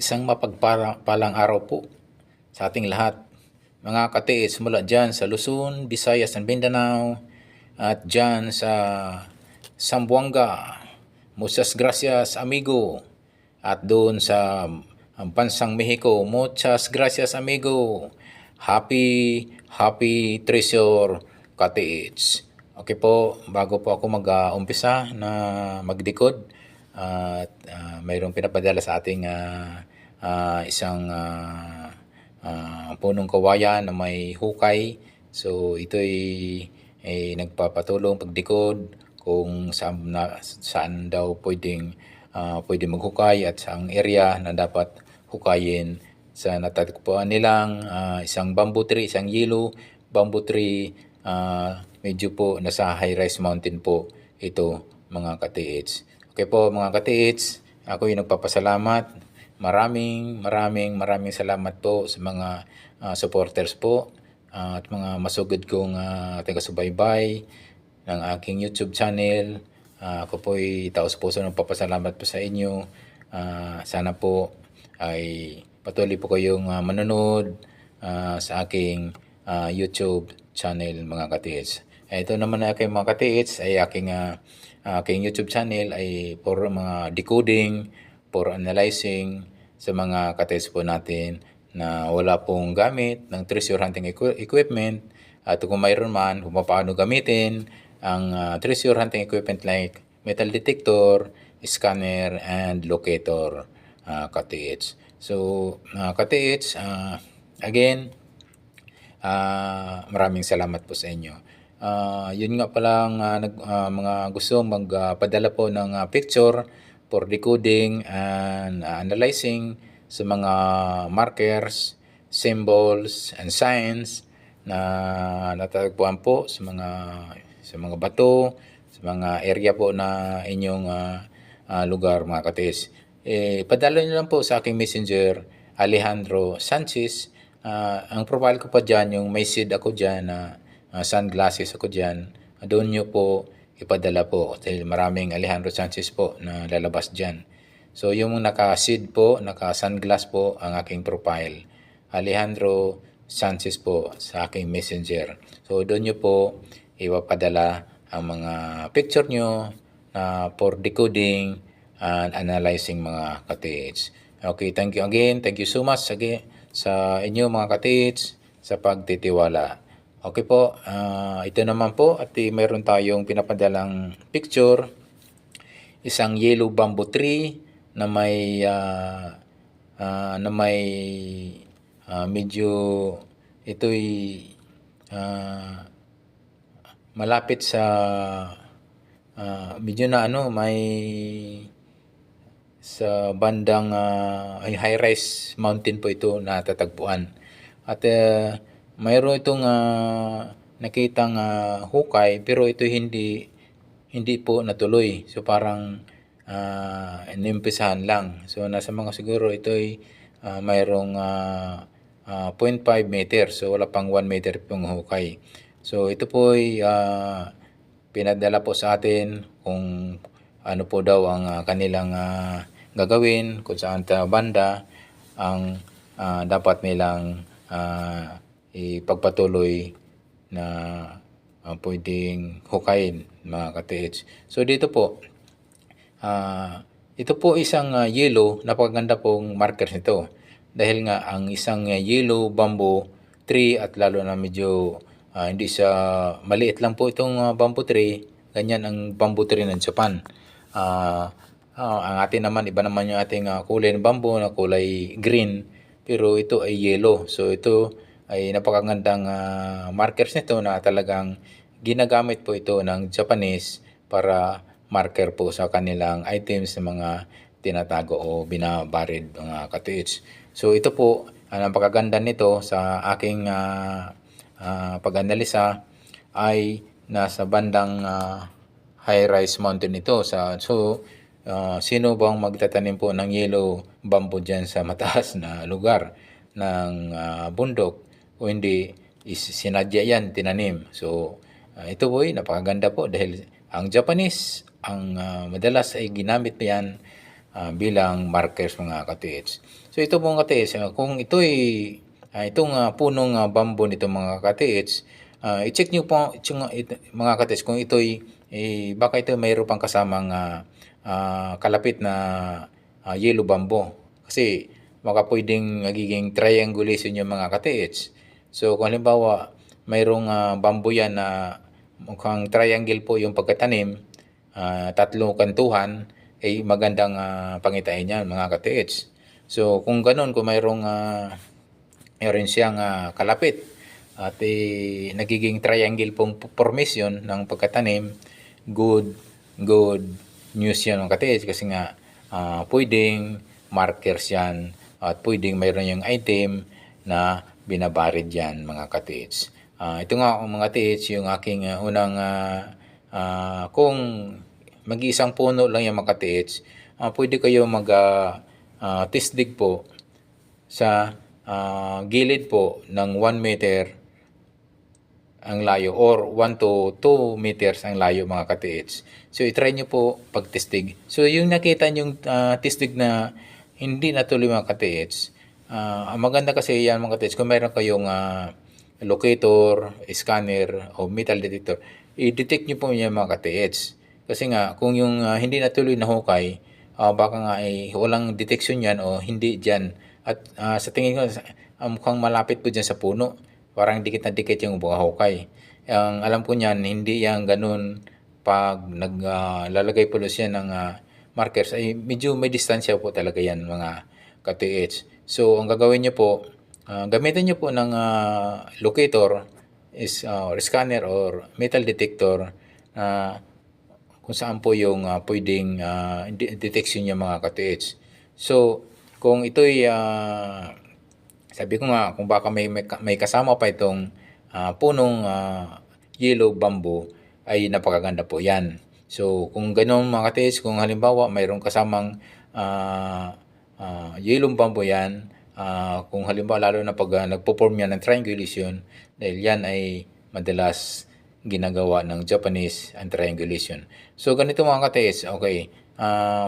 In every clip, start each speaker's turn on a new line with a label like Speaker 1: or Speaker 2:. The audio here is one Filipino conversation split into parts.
Speaker 1: Isang mapagpalang araw po sa ating lahat. Mga katiis mula dyan sa Luzon, Visayas and Mindanao at dyan sa Zamboanga. Muchas gracias amigo. At doon sa bansang Mexico, muchas gracias amigo. Happy Treasure Katiits. Okay po, bago po ako mag-umpisa na magdikod, at mayroong pinapadala sa ating isang punong kawayan na may hukay. So ito'y nagpapatulong pagdikod kung saan daw pwede maghukay at saang area na dapat hukayin sa natatagpuan nilang isang bamboo tree, isang yellow bamboo tree. Medyo po nasa high-rise mountain po ito mga katiits. Okay po mga katiits, ako yung nagpapasalamat. Maraming salamat po sa mga supporters po at mga masugod kong taga-subaybay ng aking YouTube channel. Ako po ay taos-puso ng papasalamat po sa inyo. Sana po ay patuloy po kayong manonood sa aking YouTube channel mga katiits. Ito naman na aking mga katiits ay aking YouTube channel ay for mga decoding, for analyzing sa mga katiits po natin na wala pong gamit ng treasure hunting equipment, at kung mayroon man, kung paano gamitin ang treasure hunting equipment like metal detector, scanner, and locator katiits. So katiits, again, maraming salamat po sa inyo. Yun nga palang mga gusto magpadala po ng picture for decoding and analyzing sa mga markers, symbols, and signs na natatagpuan po sa mga bato, sa mga area po na inyong lugar mga katis. Padala nyo lang po sa aking messenger, Alejandro Sanchez. Ang profile ko pa dyan, yung may seed ako dyan, sunglasses ako dyan, doon nyo po ipadala po. Dahil maraming Alejandro Sanchez po na lalabas dyan. So yung naka-seed po, naka-sunglass po ang aking profile. Alejandro Sanchez po sa aking messenger. So doon nyo po ipapadala ang mga picture nyo for decoding and analyzing mga katiits. Okay, thank you again. Thank you so much again sa inyo mga katiits sa pagtitiwala. Okay po, ito naman po at mayroon tayong pinapadalang picture. Isang yellow bamboo tree na may medyo ito'y malapit sa medyo na may sa bandang high-rise mountain po ito natatagpuan. At mayroon itong nakitang hukay pero ito hindi po natuloy. So parang inimpisahan lang. So nasa mga siguro ito ay mayroong 0.5 meter. So wala pang 1 meter pong hukay. So ito po ay pinadala po sa atin kung ano po daw ang kanilang gagawin, kung saan banda ang dapat nilang ipagpatuloy na pwedeng hukayin mga katiits. So dito po, ito po isang yellow, napakaganda pong markers nito. Dahil nga ang isang yellow bamboo tree at lalo na medyo hindi siya maliit lang po itong bamboo tree. Ganyan ang bamboo tree ng Japan. Ang atin naman, iba naman yung ating kulay ng bamboo na kulay green. Pero ito ay yellow. So ito ay napakagandang markers nito na talagang ginagamit po ito ng Japanese para marker po sa kanilang items na mga tinatago o binabarid mga katiits. So ito po, ang napakaganda nito sa aking pag-analisa ay nasa bandang high-rise mountain ito. Sino bang magtatanim po ng yellow bamboo dyan sa mataas na lugar ng bundok o hindi sinadya yan, tinanim. So ito po ay napakaganda po dahil ang Japanese ang madalas ay ginamit yan bilang markers mga katiits. So ito mga katiits, kung itong punong bamboo nito mga katiits, i-check nyo po mga katiits kung baka ito mayroon pang kasamang kalapit na yellow bamboo. Kasi baka pwedeng nagiging triangulation yung mga katiits. So kung halimbawa mayroong bamboo yan na mukhang triangle po yung pagkatanim, tatlong kantuhan, ay magandang pangitain yan mga katiits. So kung ganun, kung mayroon siyang kalapit at nagiging triangle pong formation ng pagkatanim, good news yan mga katiits, kasi nga pwedeng markers yan at pwedeng mayroon yung item na binabarid yan mga katiits. Ito nga mga katiits yung aking unang kung mag-iisang puno lang yung mga katiits, pwede kayo tisdig po sa gilid po ng 1 meter ang layo or 1 to 2 meters ang layo mga katiits. So i-try nyo po pagtisdig. So yung nakita nyong tisdig na hindi natuloy mga katiits, ang maganda kasi yan mga katiits, kung mayroon kayong locator, scanner o metal detector, i-detect nyo po yan mga katiits. Kasi nga kung yung hindi natuloy na hukay, baka nga walang detection yan o hindi dyan. At sa tingin ko, mukhang malapit po dyan sa puno. Parang dikit na dikit yung buka hukay. Ang alam ko niyan, hindi yan ganun pag naglalagay po siya ng markers, ay medyo may distansya po talaga yan mga ka-TH. So ang gagawin niyo po, gamitin niyo po ng locator or scanner or metal detector kung saan po yung pwedeng detection niya mga ka-TH. So kung ito'y sabi ko nga, kung baka may kasama pa itong punong yellow bamboo, ay napakaganda po yan. So kung ganoon mga katiits, kung halimbawa mayroong kasamang yellow bamboo yan, kung halimbawa lalo na pag nagpo-form yan ng triangulation, dahil yan ay madalas ginagawa ng Japanese ang triangulation. So ganito mga katiits, okay,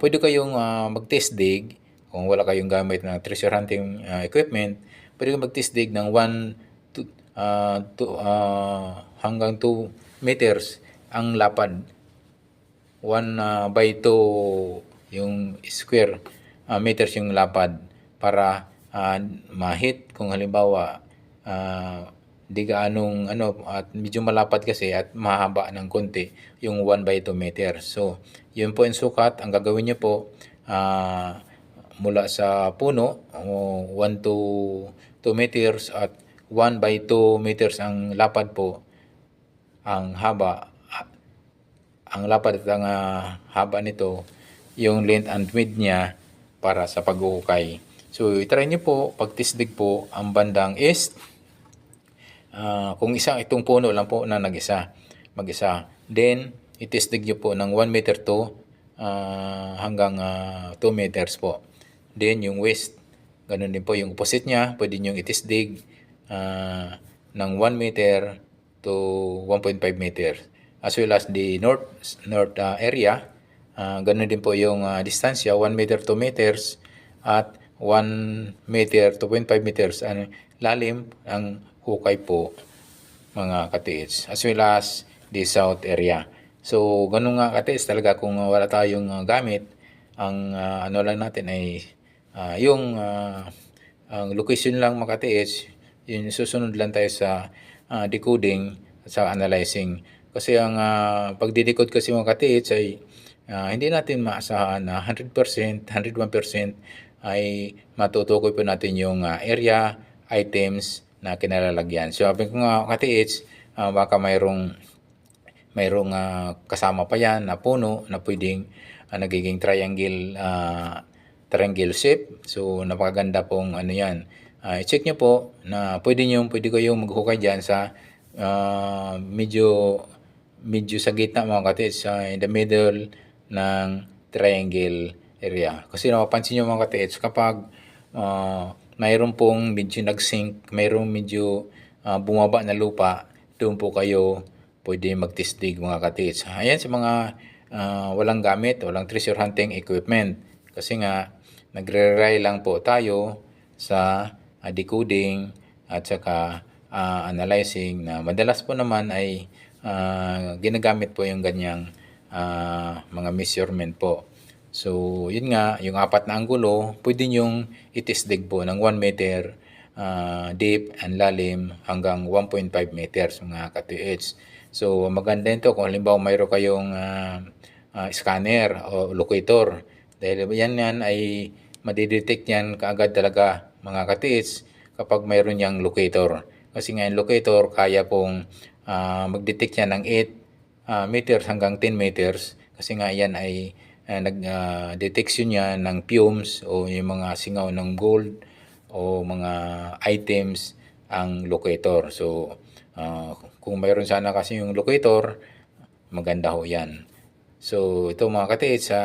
Speaker 1: pwede kayong mag-test dig. Kung wala kayong gamit na treasure hunting equipment, pwede kayong mag-tisdig ng 1 hanggang 2 meters ang lapad. 1 by 2 yung square meters yung lapad para ma-hit kung halimbawa di gaanong at medyo malapad kasi at mahaba ng konti yung 1 by 2 meters. So, yun po yung sukat. Ang gagawin niyo po, mula sa puno, 1 to 2 meters at 1 by 2 meters ang lapad po, ang haba, ang lapad at ang haba nito, yung length and width niya para sa pag-uukay. So, itry nyo po, pagtisdig po, ang bandang east, kung itong puno lang po na mag-isa. Then, itisdig nyo po ng 1 meter to hanggang 2 meters po. Then, yung west, ganun din po yung opposite niya, pwede nyo itisdig ng 1 meter to 1.5 meters. As well as the north area, ganun din po yung distansya, 1 meter to 2 meters at 1 meter to 2.5 meters. Lalim ang hukay po mga katiits. As well as the south area. So, ganun nga katiits talaga kung wala tayong gamit, ang ano lang natin ay ang location lang mga katiits, yun susunod lang tayo sa decoding at sa analyzing. Kasi ang pagdidecode kasi mga katiits ay hindi natin maasahan na 100%, 101% ay matutukoy po natin yung area, items na kinalalagyan. So sabi ko nga katiits, baka mayroong kasama pa yan na puno na pwedeng nagiging triangle shape. So napakaganda pong yan. I-check nyo po na pwede kayong maghukay dyan sa medyo sa gitna mga katiits, in the middle ng triangle area. Kasi napapansin nyo mga katiits, kapag mayroon pong medyo nag-sink, mayroong medyo bumaba na lupa, doon po kayo pwede magtisdig mga katiits. Ayan sa mga walang gamit, walang treasure hunting equipment. Kasi nga, nagre-rely lang po tayo sa decoding at saka analyzing na madalas po naman ay ginagamit po yung ganyang mga measurement po. So, yun nga, yung apat na anggulo, pwede nyong itisdig po ng 1 meter deep and lalim hanggang 1.5 meters mga ka-TH. So, maganda ito kung halimbawa mayroon kayong scanner o locator. Dahil yan ay madidetect yan kaagad talaga mga ka-TH kapag mayroon yang locator. Kasi nga yung locator kaya pong mag-detect yan ng 8 meters hanggang 10 meters kasi nga yan ay nag-detection niya ng fumes o yung mga singaw ng gold o mga items ang locator. So, kung mayroon sana kasi yung locator, maganda ho yan. So, ito mga katiit sa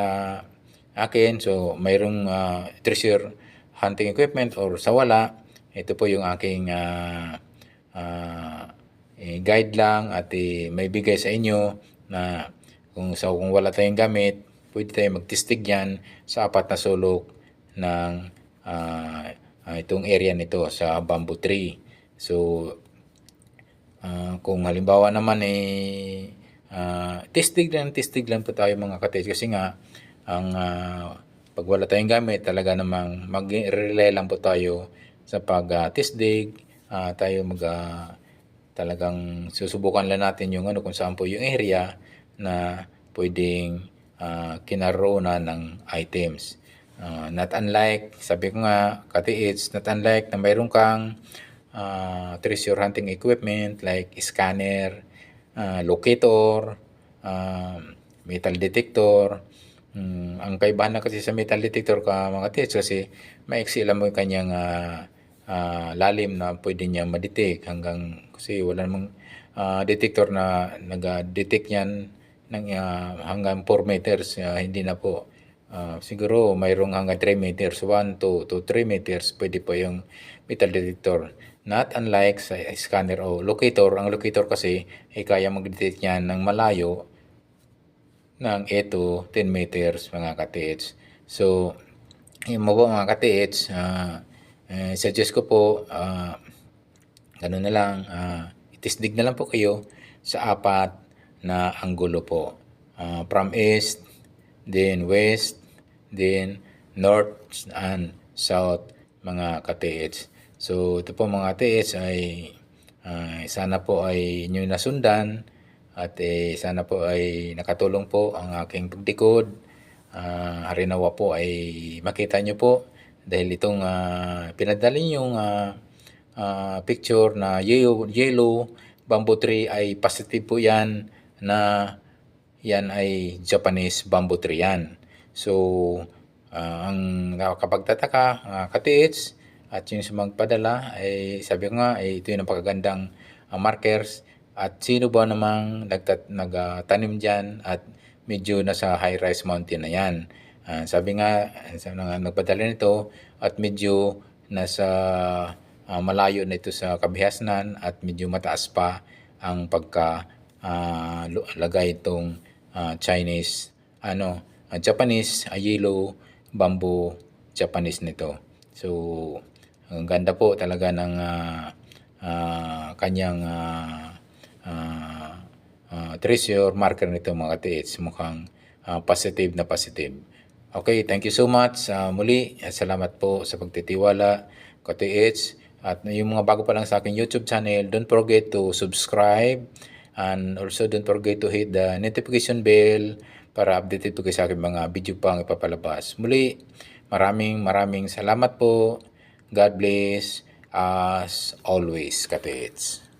Speaker 1: akin, so mayroong treasure hunting equipment or sa wala, ito po yung aking guide lang at may bigay sa inyo na kung wala tayong gamit, pwede tayong magtistig yan sa apat na sulok ng itong area nito sa bamboo tree. So, kung halimbawa naman tistig lang po tayo mga katis kasi nga ang pag wala tayong gamit talaga namang mag-rely lang po tayo sa pag-tisdig. Tayo talagang susubukan lang natin yung kung saan po yung area na pwedeng kinaroonan ng items. Not unlike, sabi ko nga, katiits, not unlike na mayroon kang treasure hunting equipment like scanner, locator, metal detector. Ang kaibahan na kasi sa metal detector mga katiits kasi maiksi lang mo yung kanyang lalim na pwede niya ma-detect hanggang kasi wala namang detector na nag-detect yan ng hanggang 4 meters, hindi na po. Siguro mayroong hanggang 3 meters, 1 to 3 meters, pwede po yung metal detector. Not unlike sa scanner o locator. Ang locator kasi ay kaya mag-detect yan ng malayo ng 8 to 10 meters mga ka-TH. So, yun mo po mga ka-TH, suggest ko po, gano'n na lang, itisdig na lang po kayo sa apat na anggulo po. From east, then west, then north and south mga ka-TH. So, ito po mga TH ay sana po ay inyo nasundan at sana po ay nakatulong po ang aking pagdikod. Harinawa po ay makita nyo po dahil itong pinadali yung picture na yellow bamboo tree ay positive po yan na yan ay Japanese bamboo tree yan. So, ang nakakapagtataka ka-TH at yung magpadala ay sabi ko nga ito yung napakagandang markers at sino ba namang nagtanim dyan at medyo nasa high-rise mountain na yan. Sabi nga nagpadala nito at medyo nasa malayo na ito sa kabihasnan at medyo mataas pa ang lagay itong Chinese Japanese yellow bamboo Japanese nito. So, ang ganda po talaga ng kanyang treasure marker nito mga ka-TH. Mukhang positive na positive. Okay, thank you so much. Muli, salamat po sa pagtitiwala ka-TH. At yung mga bago pa lang sa aking YouTube channel, don't forget to subscribe and also don't forget to hit the notification bell para updated po kayo sa aking mga video pang ipapalabas. Muli, maraming salamat po. God bless as always, ka-TH.